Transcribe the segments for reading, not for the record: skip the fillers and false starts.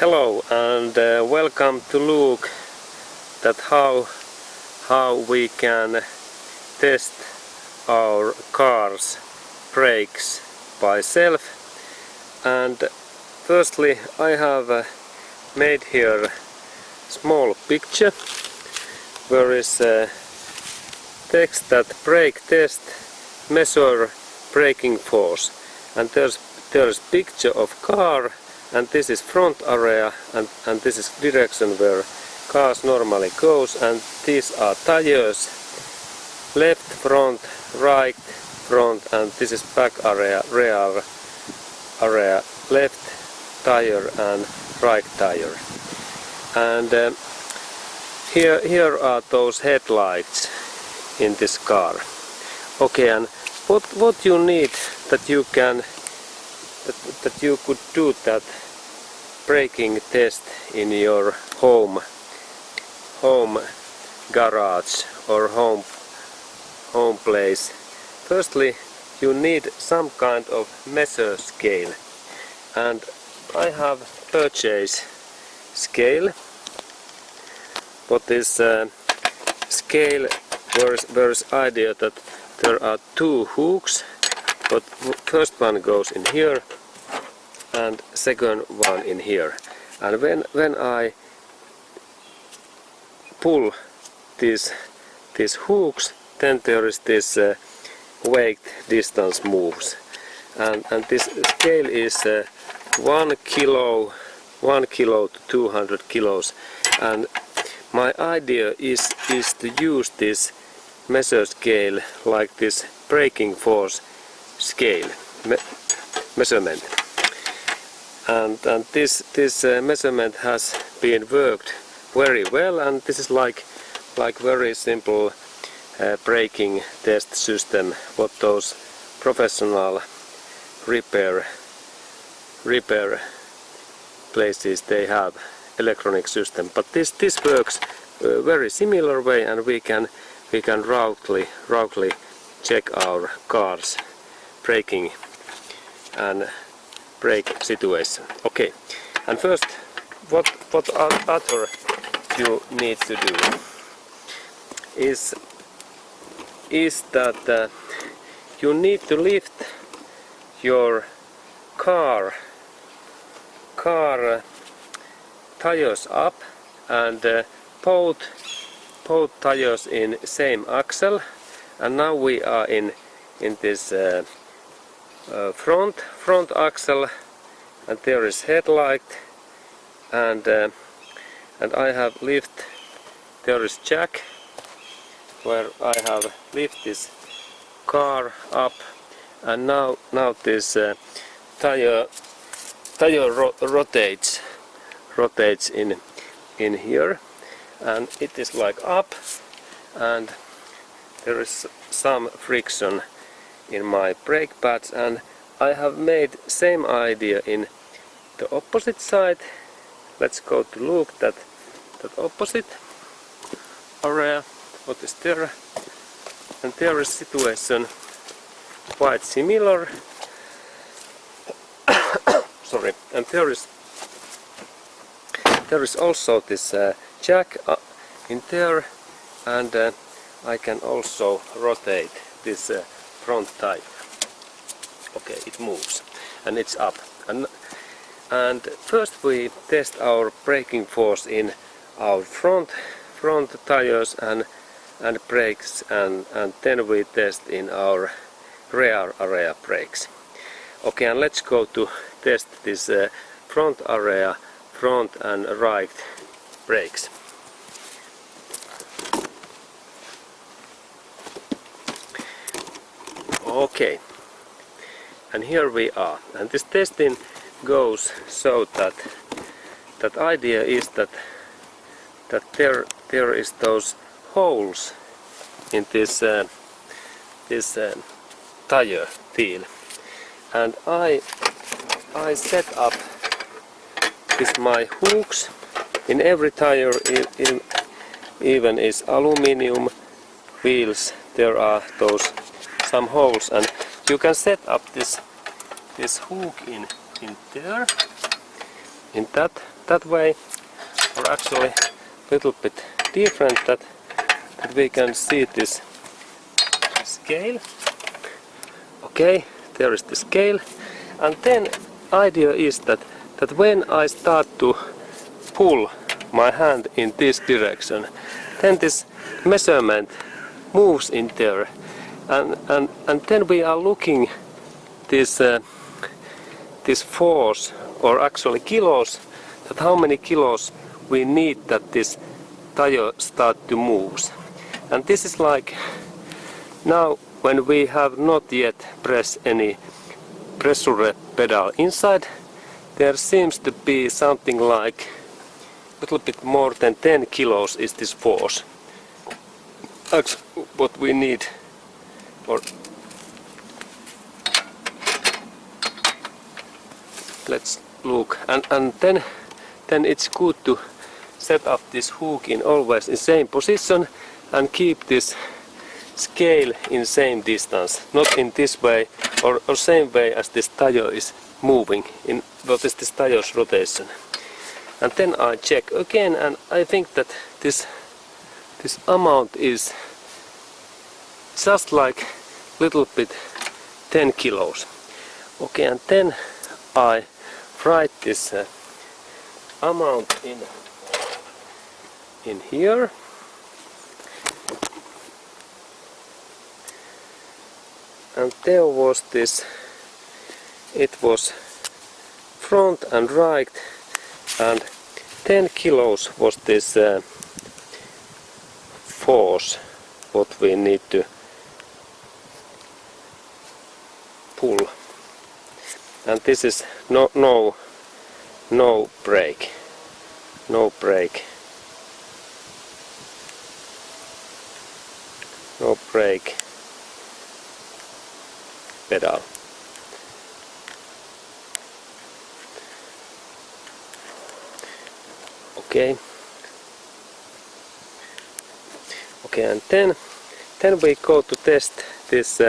Hello and welcome to look at how we can test our car's brakes by self. And firstly I have made here a small picture where is text that brake test measure braking force, and there's picture of car, and this is front area, and this is direction where cars normally goes, and these are tires, left front, right front, and this is back area, rear area, left tire and right tire. And here are those headlights in this car. Okay, and what you need that you can that you could do that braking test in your home garage or home place. Firstly, you need some kind of measure scale, and I have purchased scale. What is scale? There's idea that there are two hooks, but first one goes in here and second one in here. And when I pull these hooks, then there is this weight distance moves, and this scale is 1 kilo to 200 kilos. And my idea is to use this measure scale like this braking force scale measurement, and this measurement has been worked very well, and this is like very simple braking test system what those professional repair places they have electronic system. But this works very similar way, and we can roughly check our car's braking and brake situation. Okay, and first what other you need to do is that you need to lift your car tires up, and both tires in same axle. And now we are in this front axle, and there is headlight, and I have lift. There is jack where I have lift this car up, and now this tire rotates in here, and it is like up, and there is some friction in my brake pads. And I have made same idea in the opposite side. Let's go to look that opposite area, what is there, and there is situation quite similar. Sorry, and there is also this jack in there, and I can also rotate this front tire. Okay, it moves and it's up. And first we test our braking force in our front tires and brakes, and then we test in our rear area brakes. Okay, and let's go to test this front area, front and right brakes. Okay, and here we are, and this testing goes so that idea is that there is those holes in this tire wheel, and I set up this my hooks in every tire, even is aluminum wheels. There are those some holes, and you can set up this hook in there, in that that way, or actually a little bit different, that we can see this scale. Okay, there is the scale, and then idea is that when I start to pull my hand in this direction, then this measurement moves in there, and then we are looking this force, or actually kilos, that how many kilos we need that this tire start to move. And this is like now when we have not yet pressed any pressure pedal inside, there seems to be something like a little bit more than 10 kilos is this force. That's what we need. Or let's look, and then it's good to set up this hook in always in same position and keep this scale in same distance, not in this way or same way as this tire is moving, in what is this tire's rotation. And then I check again, and I think that this amount is just like little bit 10 kilos. Okay, and then I write this amount in here. And there was this, it was front and right, and 10 kilos was this force what we need to pull. And this is no brake, no brake, no brake pedal. Okay. Okay, and then we go to test this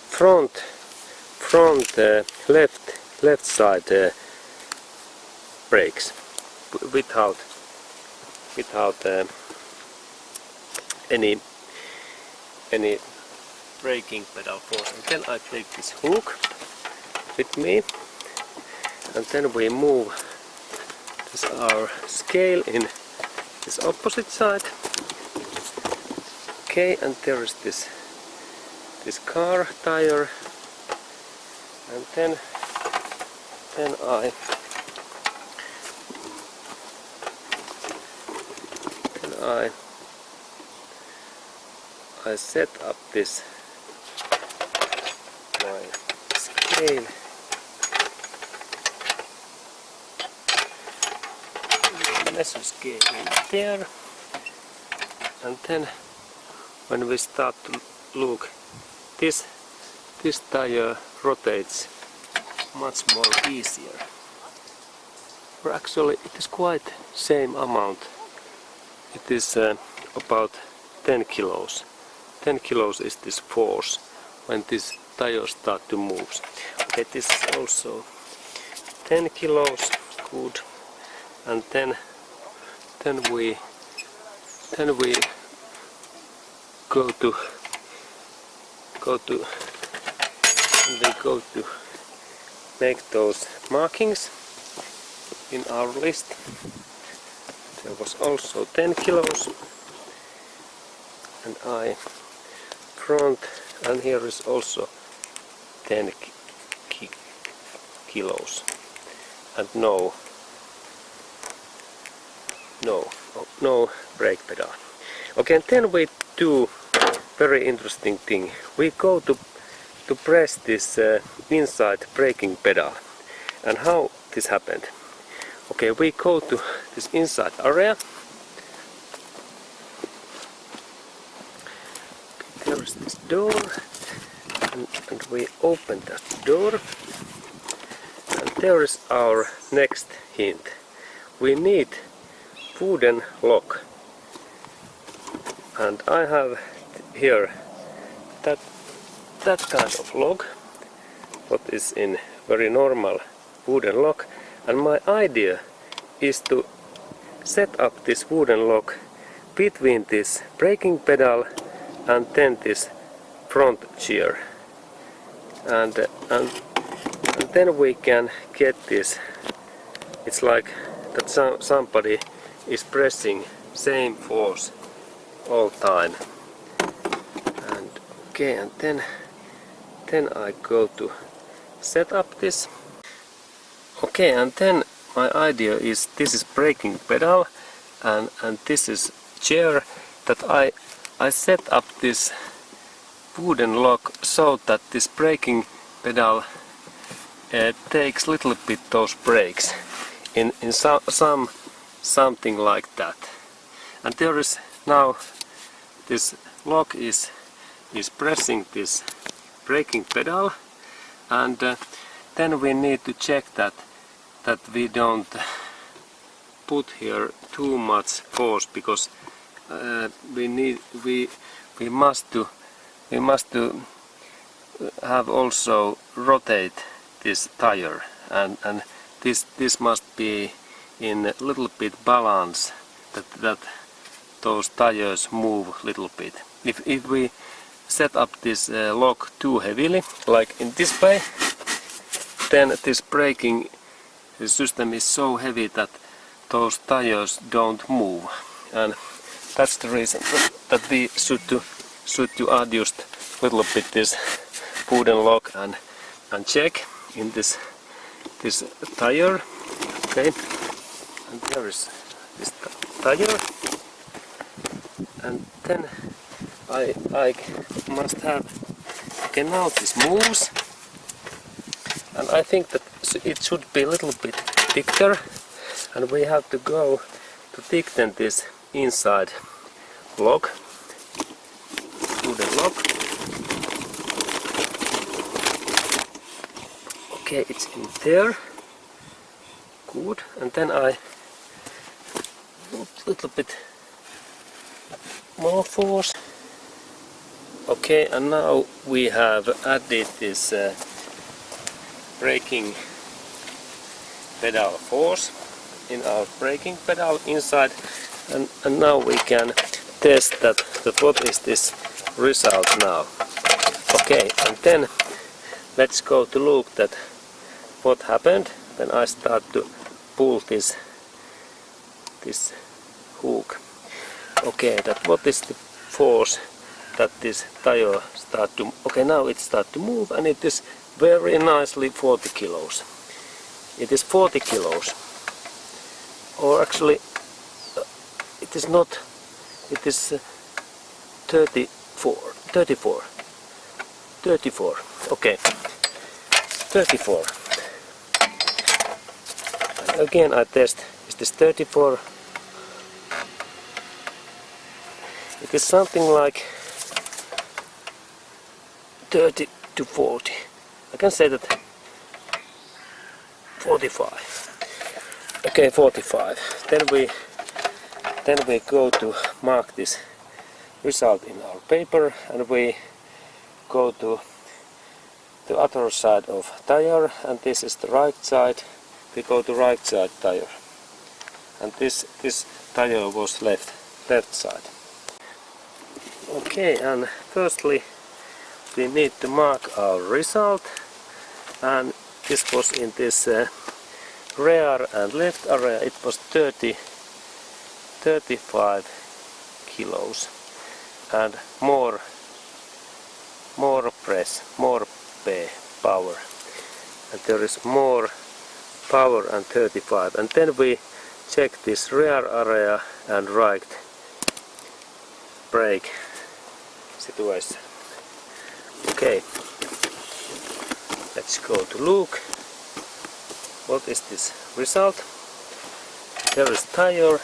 front left side brakes without any braking pedal force. And then I take this hook with me, and then we move this our scale in this opposite side. Okay, and there is this car tire, and then I set up this my scale measure scale in there, and then when we start to look, this tire rotates much more easier. Or actually it is quite same amount. It is about 10 kilos. 10 kilos is this force when this tire start to move. Okay, this is also 10 kilos, good. And then we go to make those markings in our list. There was also 10 kilos, and I front, and here is also 10 kilos, and no brake pedal. Okay, and then we do very interesting thing. We go to press this inside braking pedal. And how this happened? Okay, we go to this inside area. There is this door, and we open that door, and there is our next hint. We need wooden lock, and I have here that kind of lock, what is in very normal wooden lock, and my idea is to set up this wooden lock between this braking pedal and then this front gear, and then we can get this. It's like that somebody is pressing same force all time. And okay, and then I go to set up this. Okay, and then my idea is this is braking pedal and this is chair, that I set up this wooden lock so that this braking pedal takes little bit those brakes in something like that. And there is now this lock is pressing this braking pedal, and then we need to check that we don't put here too much force, because we must to have also rotate this tire, and this must be in a little bit balance, that those tires move a little bit. If we set up this lock too heavily, like in this way, then this braking system is so heavy that those tires don't move, and that's the reason that we should to adjust a little bit this wooden lock and check in this tire. Okay, and there is this tire, and then I must have. Okay, now this moves, and I think that it should be a little bit thicker, and we have to go to thicken this inside lock, wooden lock. Okay, it's in there. Good, and then I put a little bit more force. Okay, and now we have added this braking pedal force in our braking pedal inside, and now we can test that what is this result now. Okay, and then let's go to look that what happened when I start to pull this hook. Okay, that what is the force that this tire start to. Okay, now it start to move, and it is very nicely 40 kilos. It is 40 kilos, or actually it is not, it is 34, okay, 34. And again I test, is this 34? It is something like 30 to 40. I can say that 45. Okay, 45. Then we go to mark this result in our paper, and we go to the other side of tire, and this is the right side. We go to right side tire, and this tire was left side. Okay, and firstly we need to mark our result, and this was in this rear and left area. It was 35 kilos, and more press, more power, and there is more power and 35. And then we check this rear area and right brake situation. Okay, let's go to look what is this result. There is tire,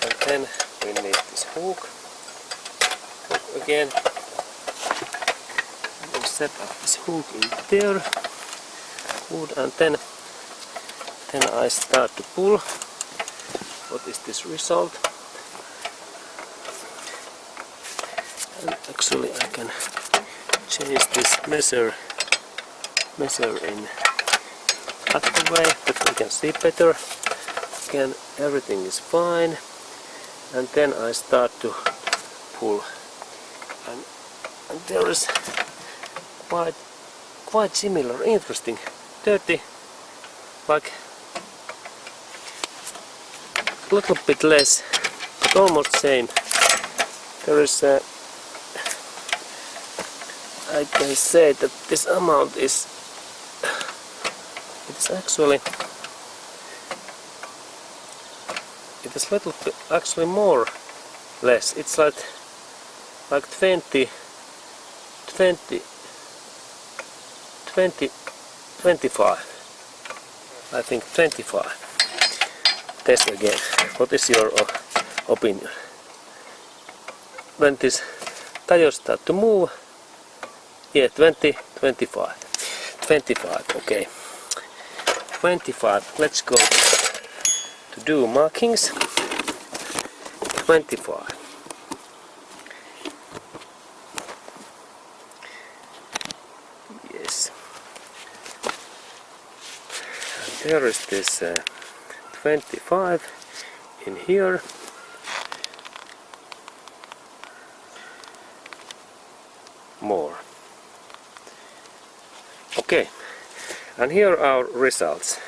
and then we need this hook again. We'll set up this hook in there. Good, and then I start to pull. What is this result? And actually I can change this measure in out of the way that we can see better. Again, everything is fine, and then I start to pull, and there is quite similar, interesting, dirty, like a little bit less, but almost same. There is I can say that this amount is actually little bit actually more less. It's like 25. I think 25. Test again. What is your opinion? When this tire start to move? Yeah, 20, 25. 25, okay. 25. Let's go to do markings. 25. Yes. And there is this 25 in here. More. Okay. And here are our results.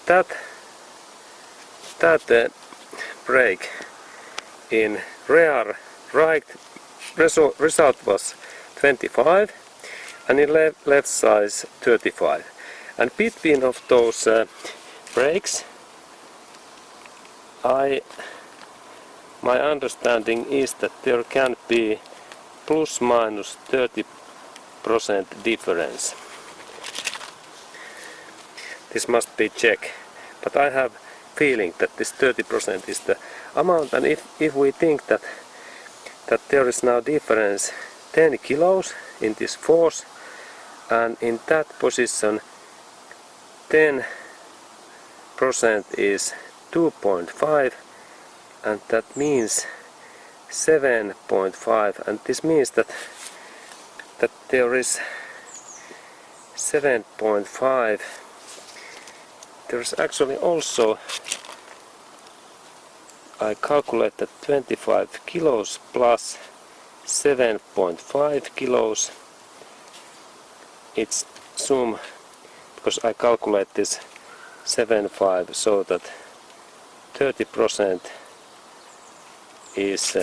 That brake in rear right result was 25, and in left side 35. And between of those brakes, my understanding is that there can be plus minus 30% difference. This must be checked, but I have feeling that this 30% is the amount, and if we think that there is now difference 10 kilos in this force, and in that position 10% is 2.5, and that means 7.5, and this means that there is 7.5. There's actually also, I calculated 25 kilos plus 7.5 kilos. It's sum, because I calculate this 7.5, so that 30% is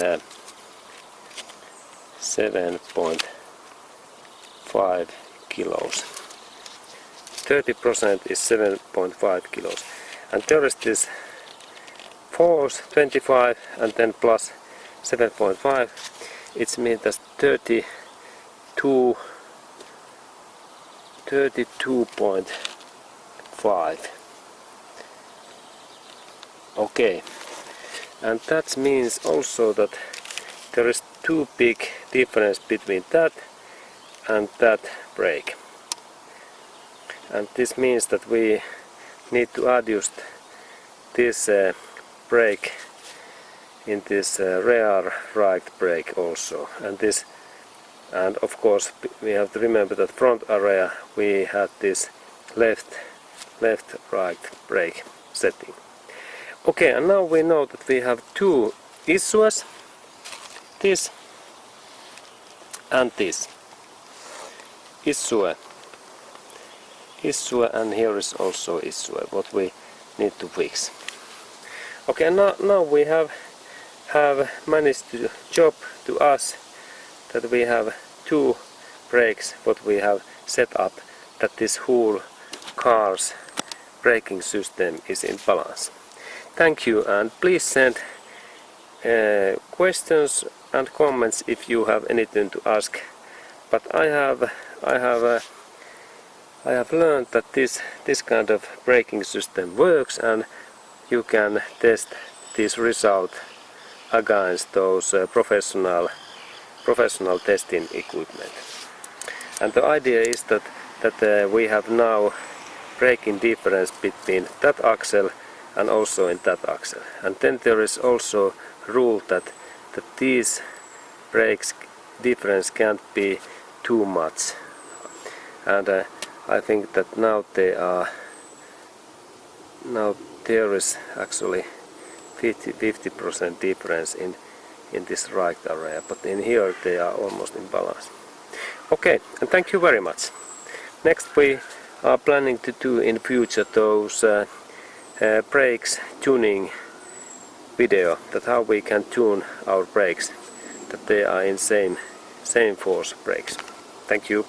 7.5 kilos. 30% is 7.5 kilos. And there is this force 25 and then plus 7.5. It means that 32.5. Okay. And that means also that there is too big difference between that and that brake. And this means that we need to adjust this brake in this rear right brake also. And of course we have to remember that front area we had this left right brake setting. Okay, and now we know that we have two issues, this and this. Issue, and here is also issue, what we need to fix. Okay, now we have managed to job to us that we have two brakes what we have set up, that this whole car's braking system is in balance. Thank you, and please send questions and comments if you have anything to ask. But I have learned that this kind of braking system works, and you can test this result against those professional testing equipment. And the idea is that we have now braking difference between that axle and also in that axle. And then there is also rule that these brakes difference can't be too much. And I think that now there is actually 50% difference in this right area, but in here they are almost in balance. Okay, and thank you very much. Next we are planning to do in future those brakes tuning video, that how we can tune our brakes that they are in same force brakes. Thank you.